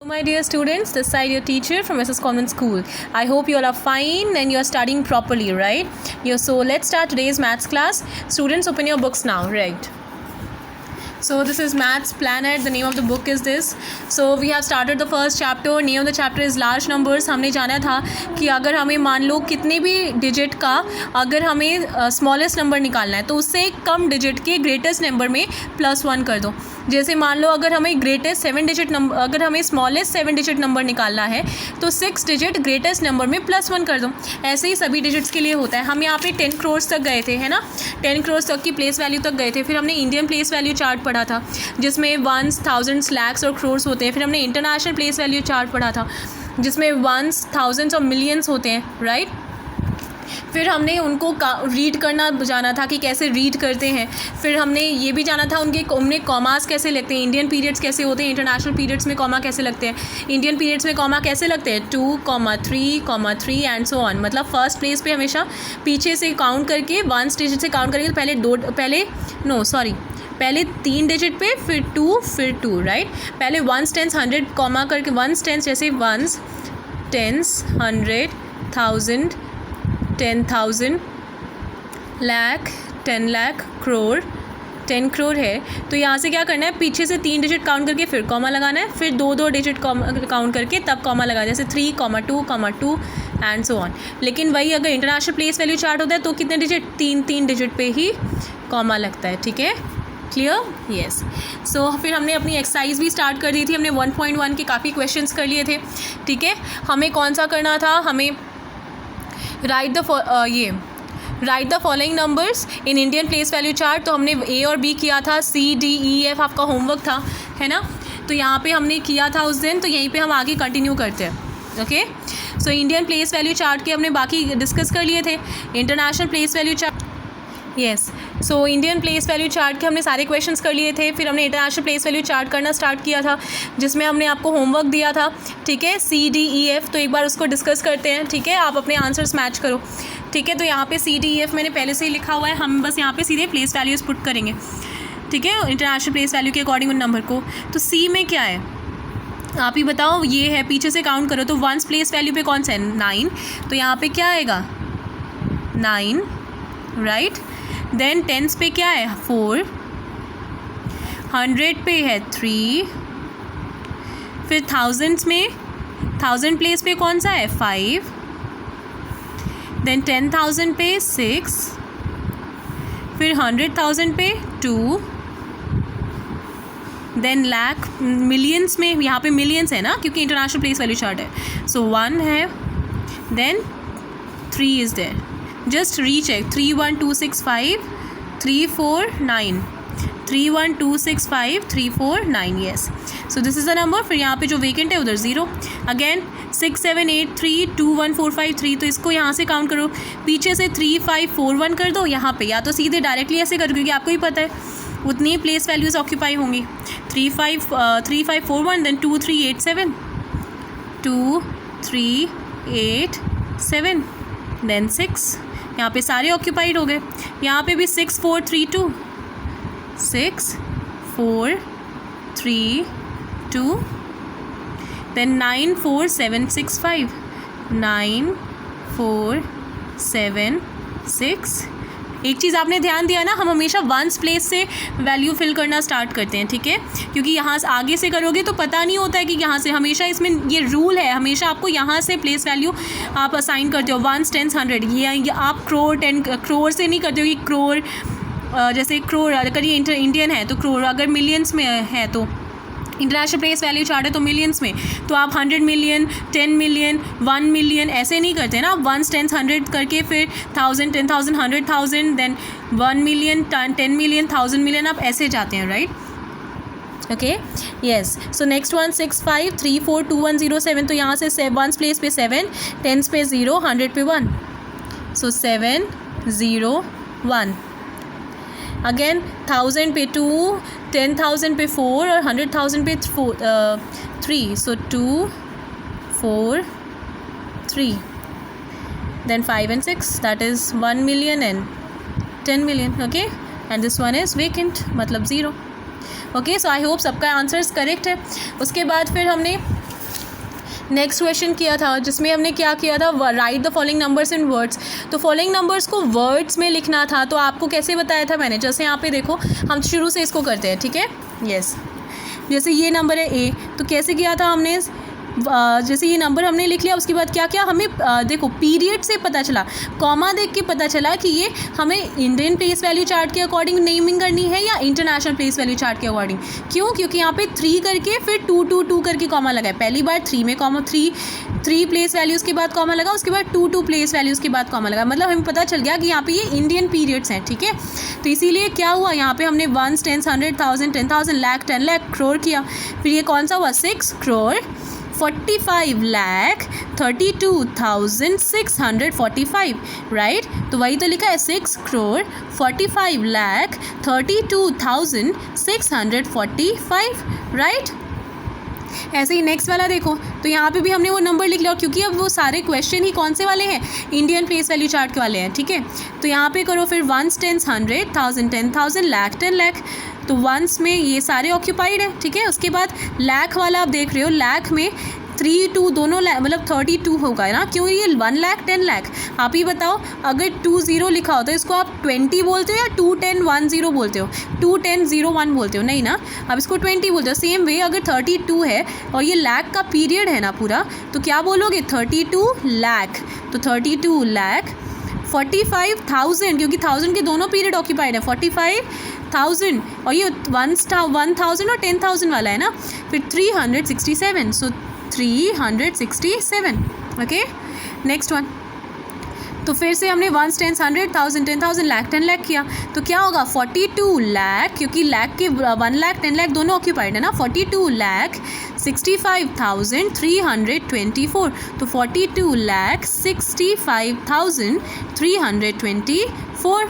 My dear students, this side your teacher from SS Convent School. I hope you all are fine and you are studying properly, right? So let's start today's maths class. Students, open your books now, right? So this is Maths Planet. The name of the book is this. So we have started the first chapter. Name of the chapter is large numbers. हमने जाना था कि अगर हमें मान लो कितने भी digit का अगर हमें स्मॉलेस्ट नंबर निकालना है तो उससे कम डिजिट के ग्रेटेस्ट नंबर में +1 कर दो. जैसे मान लो अगर हमें ग्रेटेस्ट 7 डिजिट नंबर अगर हमें स्मॉलेस्ट 7 डिजिट नंबर निकालना है तो 6 डिजिट ग्रेटेस्ट नंबर में +1 कर दो. ऐसे ही सभी डिजिट्स के लिए होता है. हम यहाँ पे 10 करोड़ तक गए थे, है ना. 10 करोड़ तक की प्लेस वैल्यू तक गए थे. फिर हमने इंडियन प्लेस वैल्यू चार्ट पढ़ा था जिसमें 1s, 1000s, lakhs और crores होते हैं. फिर हमने इंटरनेशनल प्लेस वैल्यू चार्ट पढ़ा था जिसमें 1s, 1000s और मिलियंस होते हैं, राइट. फिर हमने उनको रीड करना जाना था कि कैसे रीड करते हैं. फिर हमने ये भी जाना था उनके कॉमास कैसे लगते हैं, इंडियन पीरियड्स कैसे होते हैं, इंटरनेशनल पीरियड्स में कॉमा कैसे लगते हैं, इंडियन पीरियड्स में कॉमा कैसे लगते हैं 2, 3 एंड सो ऑन. मतलब फर्स्ट प्लेस पे हमेशा पीछे से काउंट करके 1 डिजिट से काउंट करके पहले 3 डिजिट पे फिर 2 राइट. पहले 1s, 10s, 100 कॉमा करके 1s, 10s जैसे 1s, 10s, 100, 1000, 10,000, लाख, 10 लाख, करोड़, 10 करोड़ है. तो यहाँ से क्या करना है, पीछे से 3 डिजिट काउंट करके फिर कॉमा लगाना है, फिर 2 डिजिट काउंट करके तब कॉमा लगाना है, जैसे 3,2,2 एंड सो ऑन. लेकिन वही अगर इंटरनेशनल प्लेस वैल्यू चार्ट होता है तो कितने डिजिट, 3 डिजिट पे ही कॉमा लगता है. ठीक है, क्लियर. यस. सो फिर हमने अपनी एक्सरसाइज भी स्टार्ट कर दी थी. हमने 1.1 के काफ़ी क्वेश्चंस कर लिए थे. ठीक है, हमें कौन सा करना था, हमें right the following numbers in Indian place value chart. तो हमने A और B किया था, C, D, E, F आपका होमवर्क था, है ना. तो यहाँ पे हमने किया था उस दिन, तो यहीं पे हम आगे कंटिन्यू करते हैं. Okay. So Indian place value chart के हमने बाकी डिस्कस कर लिए थे. International place value chart, yes. So Indian place value chart के हमने सारे क्वेश्चंस कर लिए थे. फिर हमने इंटरनेशनल प्लेस वैल्यू चार्ट करना स्टार्ट किया था जिसमें हमने आपको होमवर्क दिया था. ठीक है, C, D, E, F. तो एक बार उसको डिस्कस करते हैं. ठीक है, आप अपने आंसर्स मैच करो. ठीक है, तो यहाँ पे C, D, E, F मैंने पहले से ही लिखा हुआ है. हम बस यहाँ पे सीधे प्लेस वैल्यूज़ पुट करेंगे. ठीक है, इंटरनेशनल प्लेस वैल्यू के अकॉर्डिंग उन नंबर को. तो C में क्या है आप ही बताओ. ये है, पीछे से काउंट करो तो 1s प्लेस वैल्यू पे कौन सा है, 9. तो यहाँ पे क्या आएगा 9, राइट. देन 10s पे क्या है 4, 100 पे है 3, फिर 1000s में 1000 प्लेस पे कौन सा है 5, देन 10,000 पे 6, फिर 100,000 पे 2, देन लाख. मिलियंस में यहाँ पे मिलियंस है ना क्योंकि इंटरनेशनल प्लेस वैल्यू चार्ट है. सो 1 है, then 3 is there. Just recheck 31265 349 31265 349. Yes. So this is the number. फिर यहाँ पे जो वेकेंट है उधर 0. अगेन 67832145 तो इसको यहाँ से काउंट करो, पीछे से 3541 कर दो यहाँ पे, या तो सीधे डायरेक्टली ऐसे करो क्योंकि आपको ही पता है उतनी प्लेस वैल्यूज़ ऑक्यूपाई होंगी. 3541 देन 2387 2387 देन 6. यहाँ पे सारे ऑक्यूपाइड हो गए. यहाँ पे भी 6432 6432 देन 94765 94766. एक चीज़ आपने ध्यान दिया ना, हम हमेशा 1s प्लेस से वैल्यू फिल करना स्टार्ट करते हैं. ठीक है, क्योंकि यहाँ से आगे से करोगे तो पता नहीं होता है कि यहाँ से, हमेशा इसमें ये रूल है, हमेशा आपको यहाँ से प्लेस वैल्यू आप असाइन करते हो 1s, 10s, 100. ये आप करोड़ 10 करोड़ से नहीं करते हो कि करोड़, जैसे करोड़ अगर ये इंडियन है तो करोड़, अगर मिलियंस में है तो इंटरनेशनल प्लेस वैल्यू चार्ट है तो मिलियंस में, तो आप 100 मिलियन, 10 मिलियन, 1 मिलियन ऐसे नहीं करते ना. 1s, 10s, 100 करके फिर 1000, 10,000, 100,000 देन 1 मिलियन, 10 मिलियन, 1000 मिलियन, आप ऐसे जाते हैं, right. Okay. Yes. So next one 65342107. तो यहाँ से 1s प्लेस पे 7, 10s पे 0, 100 पे 1. सो 701. अगेन 1000 पे 2, 10,000 पे 4 और 100,000 पे 3. सो 2 4 3 then 5 and 6 that is 1 million and 10 million. okay, and this one is vacant मतलब 0. ओके. सो आई होप सबका आंसर्स करेक्ट है. उसके बाद फिर हमने नेक्स्ट क्वेश्चन किया था जिसमें हमने क्या किया था, right the following numbers in words. तो फॉलोइंग नंबर्स को वर्ड्स में लिखना था। तो आपको कैसे बताया था मैंने, जैसे यहाँ पे देखो हम शुरू से इसको करते हैं, ठीक है। यस, जैसे ये नंबर है ए, तो कैसे किया था हमने, जैसे ये नंबर हमने लिख लिया, उसके बाद क्या क्या हमें देखो पीरियड से पता चला, कॉमा देख के पता चला कि ये हमें इंडियन प्लेस वैल्यू चार्ट के अकॉर्डिंग नेमिंग करनी है या इंटरनेशनल प्लेस वैल्यू चार्ट के अकॉर्डिंग। क्यों? क्योंकि यहाँ पे 3 करके फिर 2 2 2 करके कॉमा लगा है। पहली बार 3 में कॉमा 3 प्लेस वैल्यूज़ के बाद कॉमा लगा, उसके बाद 2 2 प्लेस वैल्यूज़ के बाद कॉमा लगा, मतलब हमें पता चल गया कि यहाँ पे ये इंडियन पीरियड्स हैं, ठीक है। तो इसीलिए क्या हुआ, यहाँ पे हमने 1, 10, 100, 1000, 10,000, लाख, 10 लाख, करोड़ किया। फिर ये कौन सा हुआ, 6 करोड़ 45 लाख 32,645, राइट। तो वही तो लिखा है 6 करोड़ 45 लाख 32,645, राइट। ऐसे ही नेक्स्ट वाला देखो, तो यहाँ पे भी हमने वो नंबर लिख लिया, और क्योंकि अब वो सारे क्वेश्चन ही कौन से वाले हैं, इंडियन प्लेस वैल्यू चार्ट के वाले हैं, ठीक है। तो यहाँ पे करो फिर 1, 10, 100, 1000, 10,000, लाख, 10 लाख। तो वंस में ये सारे ऑक्यूपाइड है, ठीक है। उसके बाद लाख वाला आप देख रहे हो, लाख में 3 2 दोनों मतलब 32 होगा ना, क्यों, ये 1 लाख 10 लाख। आप ही बताओ, अगर 20 लिखा हो तो इसको आप 20 बोलते हो या 2 10 1 0 बोलते हो, 2 10 0 1 बोलते हो, नहीं ना, आप इसको 20 बोलते हो। सेम वे अगर 32 है और ये लाख का पीरियड है ना पूरा, तो क्या बोलोगे, 32 लाख। तो 32 लाख 45,000, क्योंकि 1000 के दोनों पीरियड ऑक्यूपाइड है, 45,000, और ये 1,000 और 10,000 वाला है ना, फिर 367, सो 367, ओके। नेक्स्ट वन, तो फिर से हमने 1, 10, 100, 1000, 10,000, लाख, 10 लाख किया, तो क्या होगा, 42 लाख, क्योंकि लाख के 1 लाख 10 लाख दोनों ऑक्यूपाइड है ना, 42 लाख 65,324, तो 42 लाख 65,324,